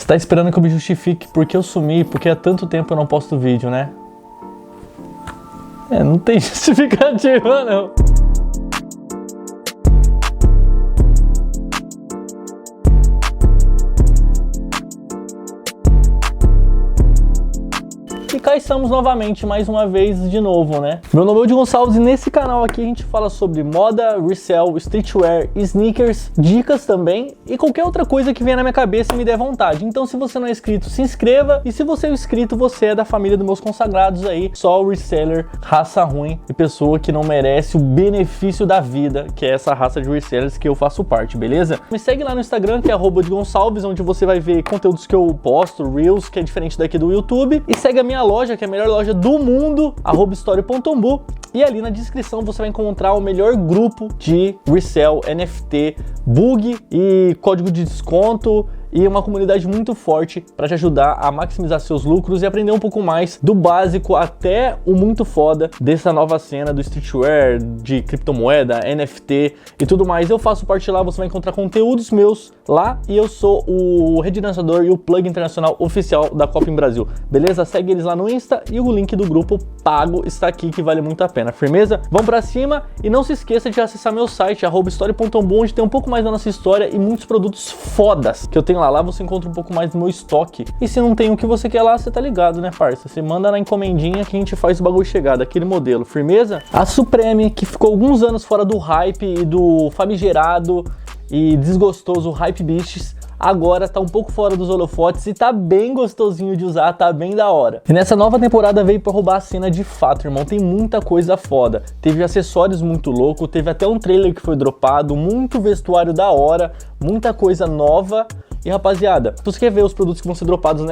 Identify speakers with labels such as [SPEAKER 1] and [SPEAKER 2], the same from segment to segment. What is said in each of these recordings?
[SPEAKER 1] Você tá esperando que eu me justifique porque eu sumi, porque há tanto tempo eu não posto vídeo, né? Não tem justificativa, não. E cá estamos novamente, mais uma vez, de novo, né? Meu nome é Woody Gonçalves e nesse canal aqui a gente fala sobre moda, resell, streetwear, sneakers, dicas também e qualquer outra coisa que venha na minha cabeça e me der vontade. Então se você não é inscrito, se inscreva, e se você é inscrito, você é da família dos meus consagrados aí, só o reseller, raça ruim e pessoa que não merece o benefício da vida, que é essa raça de resellers que eu faço parte, beleza? Me segue lá no Instagram, que é @Gonçalves, onde você vai ver conteúdos que eu posto, Reels, que é diferente daqui do YouTube, e segue a minha loja, que é a melhor loja do mundo, @Story.Tombu, e ali na descrição você vai encontrar o melhor grupo de resell, NFT, bug e código de desconto, e uma comunidade muito forte para te ajudar a maximizar seus lucros e aprender um pouco mais do básico até o muito foda dessa nova cena do streetwear, de criptomoeda, NFT e tudo mais. Eu faço parte lá, você vai encontrar conteúdos meus lá, e eu sou o redirecionador e o plug internacional oficial da Copin Brasil, beleza? Segue eles lá no Insta e o link do grupo pago está aqui, que vale muito a pena, firmeza? Vamos pra cima e não se esqueça de acessar meu site, @Story.Tombu, onde tem um pouco mais da nossa história e muitos produtos fodas que eu tenho lá. Lá você encontra um pouco mais do meu estoque. E se não tem o que você quer lá, você tá ligado, né, parça? Você manda na encomendinha que a gente faz o bagulho chegar, daquele modelo, firmeza? A Supreme, que ficou alguns anos fora do hype e do famigerado e desgostoso Hype Beasts, agora tá um pouco fora dos holofotes e tá bem gostosinho de usar, tá bem da hora. E nessa nova temporada veio pra roubar a cena de fato, irmão. Tem muita coisa foda. Teve acessórios muito louco, teve até um trailer que foi dropado, muito vestuário da hora, muita coisa nova. E rapaziada, se você quer ver os produtos que vão ser dropados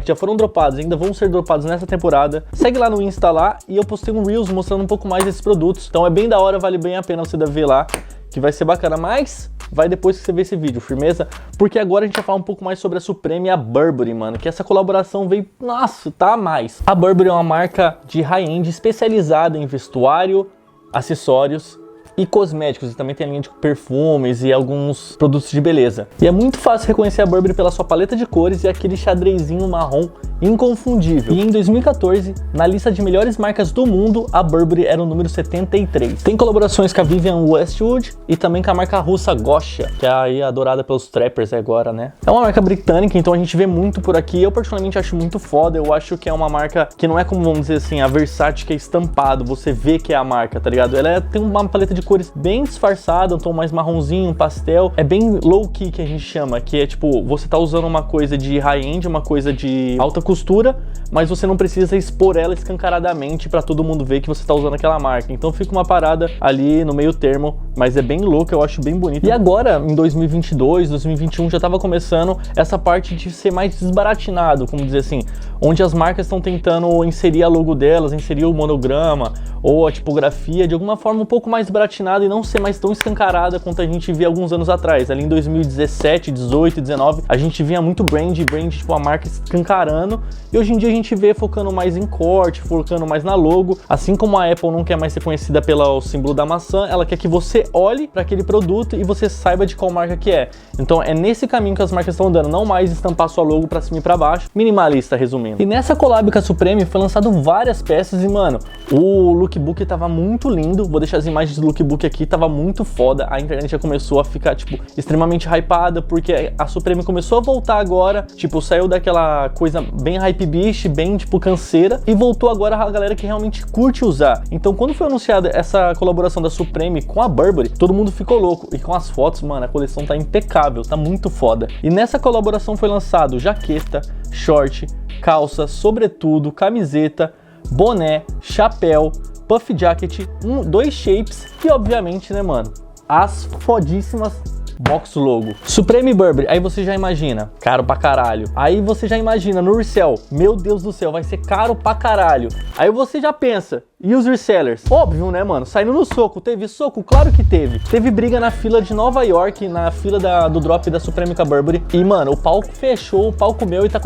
[SPEAKER 1] que já foram dropados e ainda vão ser dropados nessa temporada, segue lá no Insta lá, e eu postei um Reels mostrando um pouco mais desses produtos. Então é bem da hora, vale bem a pena você ver lá, que vai ser bacana, mas vai depois que você ver esse vídeo, firmeza? Porque agora a gente vai falar um pouco mais sobre a Supreme e a Burberry, mano, que essa colaboração veio, nossa, tá a mais. A Burberry é uma marca de high-end especializada em vestuário, acessórios e cosméticos, e também tem a linha de perfumes e alguns produtos de beleza. E é muito fácil reconhecer a Burberry pela sua paleta de cores e aquele xadrezinho marrom inconfundível. E em 2014, na lista de melhores marcas do mundo, a Burberry era o número 73. Tem colaborações com a Vivienne Westwood e também com a marca russa Gosha, que é aí adorada pelos trappers agora, né? É uma marca britânica, então a gente vê muito por aqui. Eu particularmente acho muito foda. Eu acho que é uma marca que não é como, vamos dizer assim, a Versace, que é estampado, você vê que é a marca, tá ligado? Ela tem uma paleta de cores bem disfarçada, um tom mais marronzinho, pastel. É bem low-key, que a gente chama, que é tipo, você tá usando uma coisa de high-end, uma coisa de alta costura, mas você não precisa expor ela escancaradamente pra todo mundo ver que você tá usando aquela marca. Então fica uma parada ali no meio termo, mas é bem louca, eu acho bem bonito. E agora, em 2022, 2021, já tava começando essa parte de ser mais desbaratinado, como dizer assim, onde as marcas estão tentando inserir a logo delas, inserir o monograma ou a tipografia de alguma forma um pouco mais baratinada e não ser mais tão escancarada quanto a gente via alguns anos atrás. Ali em 2017, 18, 19, a gente via muito brand, tipo a marca escancarando, e hoje em dia a gente vê focando mais em corte, focando mais na logo. Assim como a Apple não quer mais ser conhecida pelo símbolo da maçã, ela quer que você olhe para aquele produto e você saiba de qual marca que é. Então é nesse caminho que as marcas estão andando, não mais estampar sua logo para cima e para baixo, minimalista, resumindo. E nessa collab com a Supreme foi lançado várias peças e, mano, o lookbook tava muito lindo. Vou deixar as imagens do lookbook aqui, tava muito foda. A internet já começou a ficar, tipo, extremamente hypada, porque a Supreme começou a voltar agora, tipo, saiu daquela coisa bem hype beast, bem, tipo, canseira, e voltou agora a galera que realmente curte usar. Então, quando foi anunciada essa colaboração da Supreme com a Burberry, todo mundo ficou louco. E com as fotos, mano, a coleção tá impecável, tá muito foda. E nessa colaboração foi lançado jaqueta, short, calça, sobretudo, camiseta, boné, chapéu, puff jacket, 2 shapes e, obviamente, né, mano, as fodíssimas box logo. Supreme Burberry, aí você já imagina, caro pra caralho. Aí você já imagina no resell, meu Deus do céu, vai ser caro pra caralho. Aí você já pensa, e os resellers? Óbvio, né, mano? Saindo no soco. Teve soco? Claro que teve. Teve briga na fila de Nova York, na fila do drop da Supreme com a Burberry. E, mano, o palco fechou, o palco meu, e tá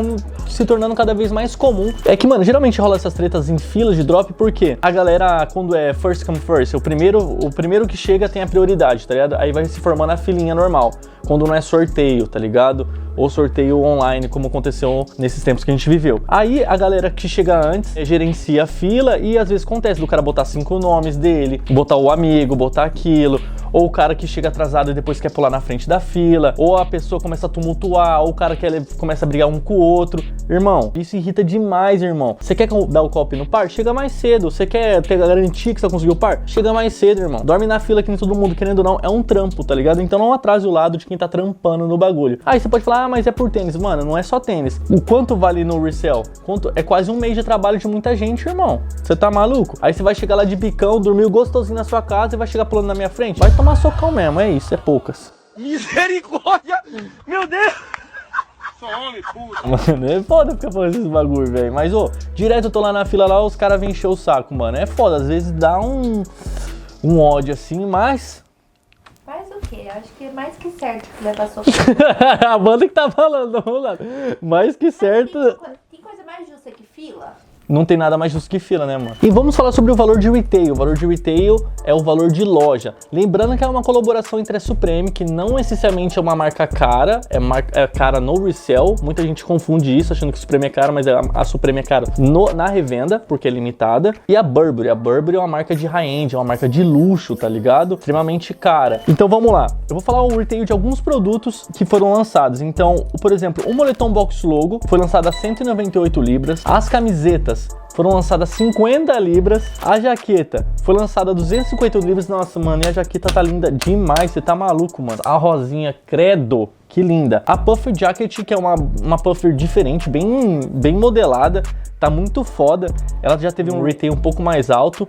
[SPEAKER 1] se tornando cada vez mais comum. É que, mano, geralmente rola essas tretas em filas de drop, porque a galera, quando é first come first, o primeiro que chega tem a prioridade, tá ligado? Aí vai se formando a filinha normal. quando não é sorteio, tá ligado? Ou sorteio online, como aconteceu nesses tempos que a gente viveu. Aí a galera que chega antes gerencia a fila e às vezes acontece do cara botar 5 nomes dele, botar o amigo, botar aquilo, ou o cara que chega atrasado e depois quer pular na frente da fila, ou a pessoa começa a tumultuar, ou o cara começa a brigar um com o outro. Irmão, isso irrita demais, irmão. Você quer dar o golpe no par? Chega mais cedo. Você quer garantir que você conseguiu o par? Chega mais cedo, irmão. Dorme na fila que nem todo mundo, querendo ou não, é um trampo, tá ligado? Então não atrase o lado de quem tá trampando no bagulho. Aí você pode falar, ah, mas é por tênis. Mano, não é só tênis. O quanto vale no resell? É quase um mês de trabalho de muita gente, irmão. Você tá maluco? Aí você vai chegar lá de bicão, dormiu gostosinho na sua casa e vai chegar pulando na minha frente? Vai tomar socão mesmo, é isso, é poucas.
[SPEAKER 2] Misericórdia! Meu Deus! Sou homem, puta!
[SPEAKER 1] Mano, é foda ficar falando esses bagulho, velho. Mas, ô, direto eu tô lá na fila lá, os caras vêm encher o saco, mano. É foda, às vezes dá um ódio assim, mas...
[SPEAKER 3] Faz o quê? Acho que é mais que certo que levar socão.
[SPEAKER 1] A banda que tá falando, vamos lá. Mais que certo...
[SPEAKER 3] Tem coisa mais justa que fila?
[SPEAKER 1] Não tem nada mais justo que fila, né, mano? E vamos falar sobre o valor de retail. O valor de retail é o valor de loja. Lembrando que é uma colaboração entre a Supreme, que não necessariamente é uma marca cara, é cara no resell. Muita gente confunde isso, achando que a Supreme é cara, mas a Supreme é cara na revenda, porque é limitada. E a Burberry. A Burberry é uma marca de high-end, é uma marca de luxo, tá ligado? Extremamente cara. Então vamos lá. Eu vou falar o retail de alguns produtos que foram lançados. Então, por exemplo, o moletom box logo foi lançado a 198 libras. As camisetas foram lançadas 50 libras. A jaqueta foi lançada a 250 libras. Nossa, mano, e a jaqueta tá linda demais. Você tá maluco, mano. A rosinha, credo. Que linda. A puffer jacket, que é uma puffer diferente, bem modelada, tá muito foda. Ela já teve um retail um pouco mais alto,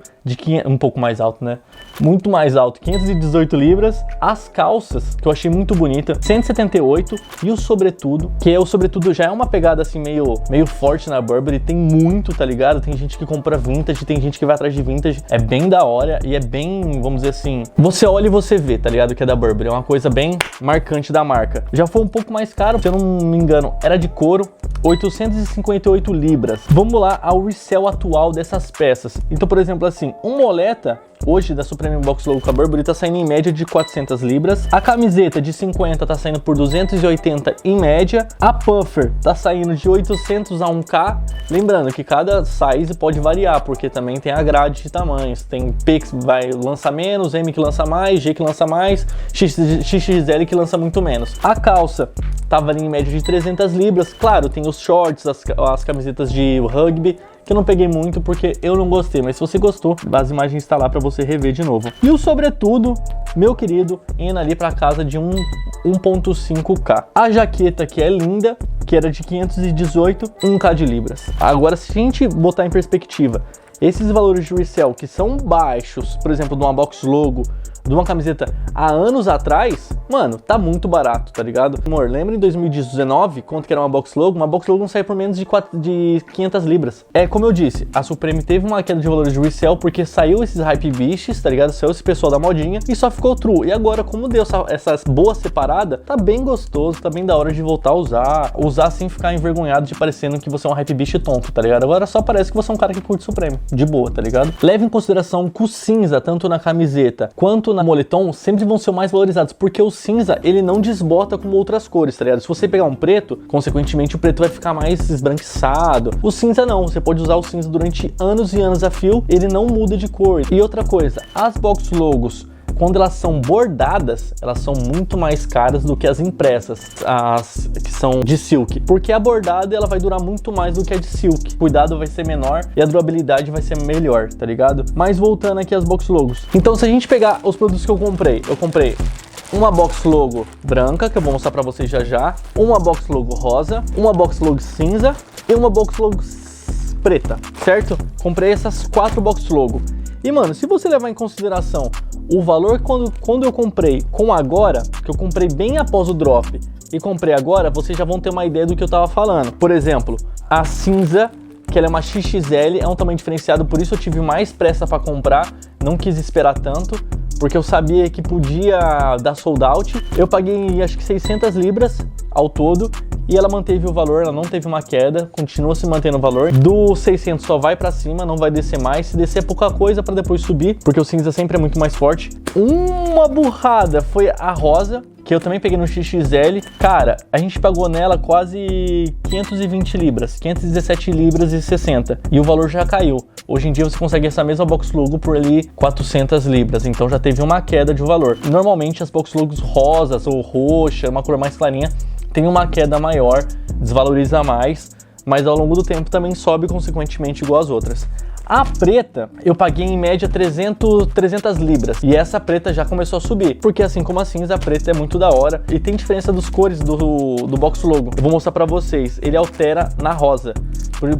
[SPEAKER 1] um pouco mais alto, né? Muito mais alto, 518 libras. As calças, que eu achei muito bonita, 178. E o sobretudo, que o sobretudo já é uma pegada assim meio forte na Burberry. Tem muito, tá ligado? Tem gente que compra vintage, tem gente que vai atrás de vintage. É bem da hora e é bem, vamos dizer assim, você olha e você vê, tá ligado? Que é da Burberry. É uma coisa bem marcante da marca. Já foi um pouco mais caro, se eu não me engano, era de couro, 858 libras. Vamos lá ao resell atual dessas peças. Então, por exemplo, assim, um moleta hoje da Supreme Box Logo com a Burberry tá saindo em média de 400 libras. A camiseta de 50 tá saindo por 280 em média. A puffer tá saindo de 800 a 1K. Lembrando que cada size pode variar, porque também tem a grade de tamanhos. Tem P que vai lançar menos, M que lança mais, G que lança mais, XXL que lança muito menos. A calça tava ali em média de 300 libras. Claro, tem os shorts, as camisetas de rugby, que eu não peguei muito porque eu não gostei, mas se você gostou, as imagens tá lá pra você rever de novo. E o sobretudo, meu querido, indo ali pra casa de 1.5K. A jaqueta, que é linda, que era de 518, 1K de libras. Agora, se a gente botar em perspectiva, esses valores de resell que são baixos, por exemplo, de uma box logo, de uma camiseta há anos atrás, mano, tá muito barato, tá ligado? Amor, lembra em 2019, quanto que era uma box logo? Uma box logo não sai por menos de 500 libras. É, como eu disse, a Supreme teve uma queda de valores de resell porque saiu esses hype biches, tá ligado? Saiu esse pessoal da modinha e só ficou true. E agora, como deu essas boas separadas, tá bem gostoso, tá bem da hora de voltar a usar sem ficar envergonhado de parecendo que você é um hype bicho tonto, tá ligado? Agora só parece que você é um cara que curte Supreme, de boa, tá ligado? Leve em consideração que o cinza, tanto na camiseta quanto na moletom, sempre vão ser mais valorizados, porque o cinza, ele não desbota como outras cores, tá ligado? Se você pegar um preto, consequentemente o preto vai ficar mais esbranquiçado. O cinza não, você pode usar o cinza durante anos e anos a fio, ele não muda de cor. E outra coisa, as box logos, quando elas são bordadas, elas são muito mais caras do que as impressas, as que são de silk, porque a bordada ela vai durar muito mais do que a de silk, o cuidado vai ser menor e a durabilidade vai ser melhor, tá ligado? Mas voltando aqui às box logos, então se a gente pegar os produtos que eu comprei uma box logo branca, que eu vou mostrar pra vocês já, uma box logo rosa, uma box logo cinza e uma box logo preta, certo? Comprei essas 4 box logo. E mano, se você levar em consideração o valor quando eu comprei com agora, que eu comprei bem após o drop e comprei agora, vocês já vão ter uma ideia do que eu tava falando. Por exemplo, a cinza, que ela é uma XXL, é um tamanho diferenciado, por isso eu tive mais pressa para comprar, não quis esperar tanto, porque eu sabia que podia dar sold out. Eu paguei acho que 600 libras ao todo e ela manteve o valor, ela não teve uma queda, continua se mantendo o valor. Do 600 só vai pra cima, não vai descer mais. Se descer é pouca coisa pra depois subir, porque o cinza sempre é muito mais forte. Uma burrada foi a rosa, que eu também peguei no XXL. Cara, a gente pagou nela quase 520 libras, 517 libras e 60. E o valor já caiu. Hoje em dia você consegue essa mesma box logo por ali 400 libras. Então já teve uma queda de valor. Normalmente as box logos rosas ou roxa, uma cor mais clarinha, tem uma queda maior, desvaloriza mais, mas ao longo do tempo também sobe consequentemente igual as outras. A preta, eu paguei em média 300 libras. E essa preta já começou a subir. Porque assim como a cinza, a preta é muito da hora. E tem diferença dos cores do box logo. Eu vou mostrar pra vocês. Ele altera na rosa.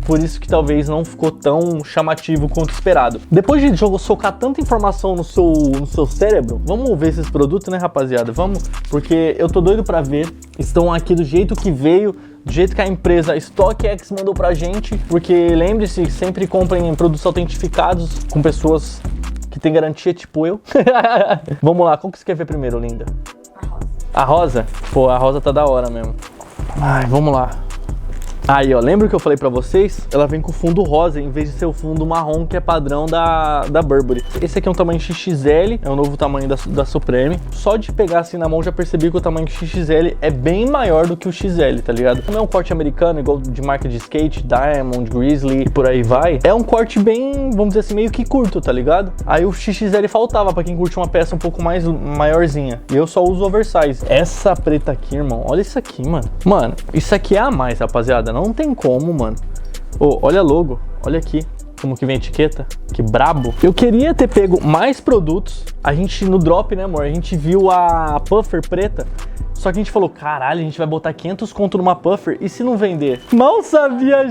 [SPEAKER 1] Por isso que talvez não ficou tão chamativo quanto esperado. Depois de socar tanta informação no seu cérebro, vamos ver esses produtos, né, rapaziada? Vamos, porque eu tô doido pra ver. Estão aqui do jeito que veio, do jeito que a empresa StockX mandou pra gente, porque lembre-se, sempre comprem produtos autentificados com pessoas que têm garantia, tipo eu. Vamos lá, qual que você quer ver primeiro, linda?
[SPEAKER 3] A rosa.
[SPEAKER 1] A rosa? Pô, a rosa tá da hora mesmo. Ai, vamos lá. Aí, ó, lembra que eu falei pra vocês? Ela vem com fundo rosa, em vez de ser o fundo marrom, que é padrão da Burberry. Esse aqui é um tamanho XXL, é o novo tamanho da Supreme. Só de pegar assim na mão, já percebi que o tamanho XXL é bem maior do que o XL, tá ligado? Não é um corte americano, igual de marca de skate, Diamond, Grizzly e por aí vai. É um corte bem, vamos dizer assim, meio que curto, tá ligado? Aí o XXL faltava pra quem curte uma peça um pouco mais maiorzinha. E eu só uso oversize. Essa preta aqui, irmão, olha isso aqui, mano. Mano, isso aqui é a mais, rapaziada. Não tem como, mano. Oh, olha logo, olha aqui como que vem a etiqueta, que brabo. Eu queria ter pego mais produtos. A gente no drop, né, amor, a gente viu a puffer preta. Só que a gente falou, caralho, a gente vai botar 500 conto numa puffer e se não vender? Mal sabia a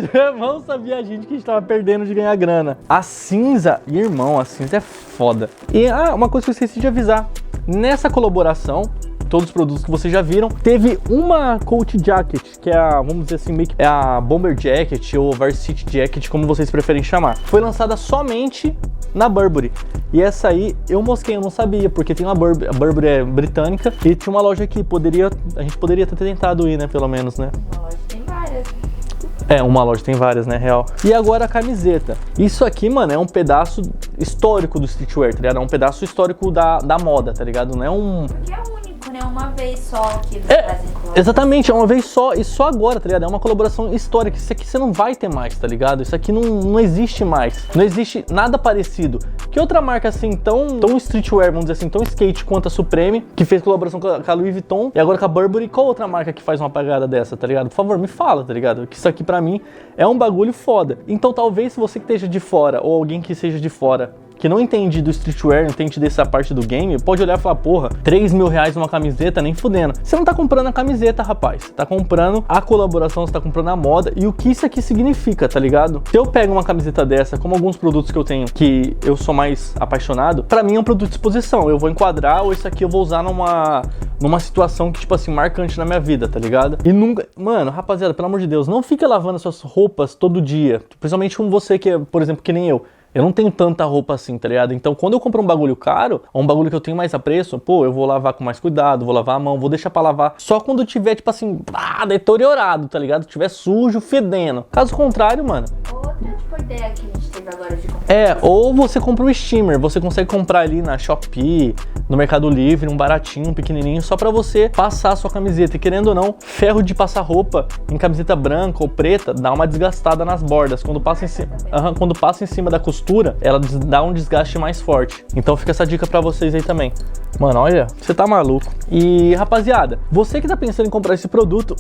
[SPEAKER 1] gente que a gente tava perdendo de ganhar grana. A cinza, irmão, a cinza é foda. E uma coisa que eu esqueci de avisar. Nessa colaboração, todos os produtos que vocês já viram, teve uma coat jacket, que é a, vamos dizer assim, meio que é a bomber jacket ou varsity jacket, como vocês preferem chamar. Foi lançada somente na Burberry. E essa aí eu mosquei, eu não sabia, porque tem uma Burberry, a Burberry é britânica, e tinha uma loja aqui, a gente poderia ter tentado ir, né, pelo menos, né?
[SPEAKER 3] Uma loja tem várias.
[SPEAKER 1] É, uma loja tem várias, né, real. E agora a camiseta. Isso aqui, mano, é um pedaço histórico do streetwear, tá ligado? É um pedaço histórico da moda, tá ligado? Não é um...
[SPEAKER 3] Porque é único, né? Uma vez só que eles trazem cor.
[SPEAKER 1] Exatamente, é uma vez só e só agora, tá ligado? É uma colaboração histórica. Isso aqui você não vai ter mais, tá ligado? Isso aqui não existe mais. Não existe nada parecido. Que outra marca assim, tão streetwear, vamos dizer assim, tão skate quanto a Supreme, que fez colaboração com a Louis Vuitton e agora com a Burberry, qual outra marca que faz uma pegada dessa, tá ligado? Por favor, me fala, tá ligado? Que isso aqui pra mim é um bagulho foda. Então talvez se você que esteja de fora, ou alguém que seja de fora, que não entende do streetwear, não entende dessa parte do game, pode olhar e falar, porra, 3 mil reais numa camiseta, nem fudendo. Você não tá comprando a camiseta, rapaz. Você tá comprando a colaboração, você tá comprando a moda e o que isso aqui significa, tá ligado? Se eu pego uma camiseta dessa, como alguns produtos que eu tenho, que eu sou mais apaixonado, pra mim é um produto de exposição. Eu vou enquadrar ou isso aqui eu vou usar numa situação que, tipo assim, marcante na minha vida, tá ligado? E nunca... Mano, rapaziada, pelo amor de Deus, não fica lavando as suas roupas todo dia. Principalmente com você que é, por exemplo, que nem eu. Eu não tenho tanta roupa assim, tá ligado? Então, quando eu compro um bagulho caro, ou um bagulho que eu tenho mais apreço, pô, eu vou lavar com mais cuidado, vou lavar a mão, vou deixar pra lavar só quando tiver, tipo assim, deteriorado, tá ligado? Tiver sujo, fedendo. Caso contrário, mano...
[SPEAKER 3] Outra tipo ideia que a gente teve agora de comprar.
[SPEAKER 1] Ou você compra um steamer, você consegue comprar ali na Shopee, no Mercado Livre, um baratinho, um pequenininho, só pra você passar a sua camiseta. E querendo ou não, ferro de passar roupa em camiseta branca ou preta dá uma desgastada nas bordas. Quando passa em cima da costura, ela dá um desgaste mais forte. Então fica essa dica pra vocês aí também. Mano, olha, você tá maluco. E, rapaziada, você que tá pensando em comprar esse produto,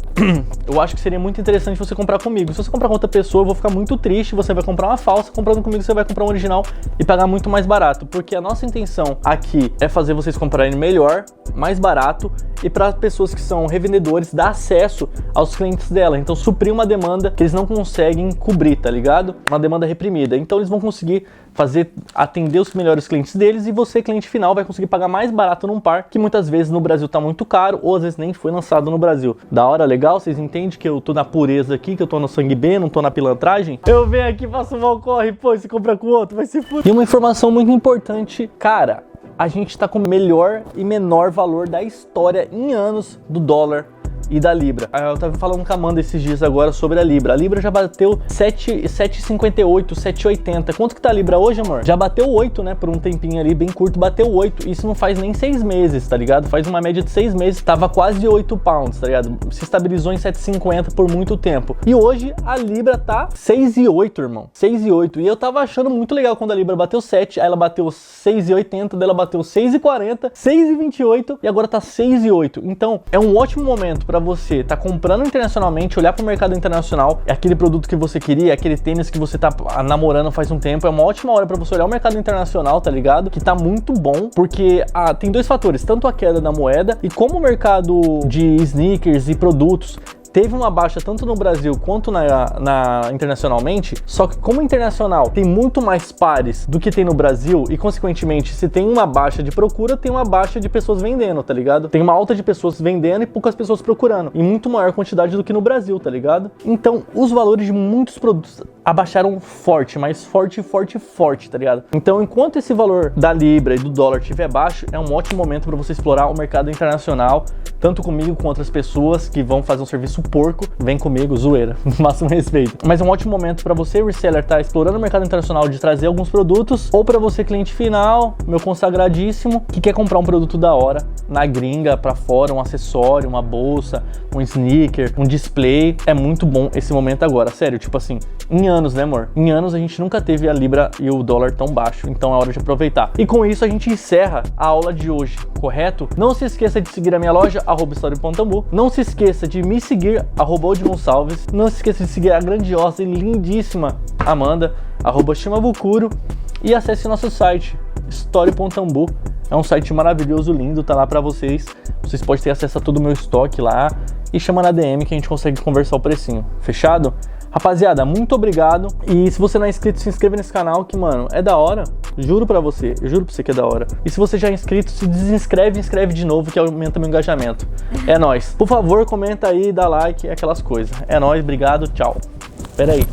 [SPEAKER 1] eu acho que seria muito interessante você comprar comigo. Se você comprar com outra pessoa, eu vou ficar muito triste. Você vai comprar uma falsa, comprando comigo você vai comprar um original e pagar muito mais barato. Porque a nossa intenção aqui é fazer vocês comprarem melhor, mais barato, e para pessoas que são revendedores, dar acesso aos clientes dela. Então, suprir uma demanda que eles não conseguem cobrir, tá ligado? Uma demanda reprimida. Então, eles vão conseguir atender os melhores clientes deles e você, cliente final, vai conseguir pagar mais barato num par que muitas vezes no Brasil tá muito caro ou às vezes nem foi lançado no Brasil. Da hora, legal? Vocês entendem que eu tô na pureza aqui, que eu tô no sangue B, não tô na pilantragem? Eu venho aqui, faço um mal corre, pô, se compra com o outro, vai se fuder. E uma informação muito importante, cara, a gente tá com o melhor e menor valor da história em anos do dólar e da Libra. Eu tava falando com a Amanda esses dias agora sobre a Libra. A Libra já bateu 7,58, 7,80. Quanto que tá a Libra hoje, amor? Já bateu 8, né? Por um tempinho ali, bem curto, bateu 8. Isso não faz nem 6 meses, tá ligado? Faz uma média de 6 meses, tava quase 8 pounds, tá ligado? Se estabilizou em 7,50 por muito tempo. E hoje a Libra tá 6,8, irmão. 6,8. E eu tava achando muito legal quando a Libra bateu 7, aí ela bateu 6,80, daí ela bateu 6,40, 6,28 e agora tá 6,8. Então, é um ótimo momento pra você tá comprando internacionalmente, olhar pro mercado internacional, é aquele produto que você queria, aquele tênis que você tá namorando faz um tempo, é uma ótima hora pra você olhar o mercado internacional, tá ligado? Que tá muito bom, porque tem dois fatores, tanto a queda da moeda e como o mercado de sneakers e produtos teve uma baixa tanto no Brasil quanto internacionalmente, só que como internacional tem muito mais pares do que tem no Brasil e consequentemente se tem uma baixa de procura, tem uma baixa de pessoas vendendo, tá ligado? Tem uma alta de pessoas vendendo e poucas pessoas procurando, em muito maior quantidade do que no Brasil, tá ligado? Então os valores de muitos produtos abaixaram forte, mas forte, tá ligado? Então enquanto esse valor da Libra e do dólar estiver baixo, é um ótimo momento para você explorar o mercado internacional, tanto comigo com outras pessoas que vão fazer um serviço porco, vem comigo, zoeira, máximo respeito. Mas é um ótimo momento para você, reseller, tá explorando o mercado internacional de trazer alguns produtos, ou para você, cliente final, meu consagradíssimo, que quer comprar um produto da hora, na gringa, para fora, um acessório, uma bolsa, um sneaker, um display. É muito bom esse momento agora, sério, tipo assim, em anos, né, amor? Em anos a gente nunca teve a Libra e o dólar tão baixo, então é hora de aproveitar. E com isso a gente encerra a aula de hoje, correto? Não se esqueça de seguir a minha loja, @história.tambu. Não se esqueça de me seguir, @Gonçalves. Não se esqueça de seguir a grandiosa e lindíssima Amanda, @Shimabukuro. E acesse nosso site, História.tambu. É um site maravilhoso, lindo, tá lá pra vocês. Vocês podem ter acesso a todo o meu estoque lá. E chama na DM que a gente consegue conversar o precinho. Fechado? Rapaziada, muito obrigado. E se você não é inscrito, se inscreva nesse canal que, mano, é da hora. Juro pra você, eu juro pra você que é da hora. E se você já é inscrito, se desinscreve e inscreve de novo que aumenta meu engajamento. É nóis. Por favor, comenta aí, dá like, aquelas coisas. É nóis, obrigado, tchau. Pera aí.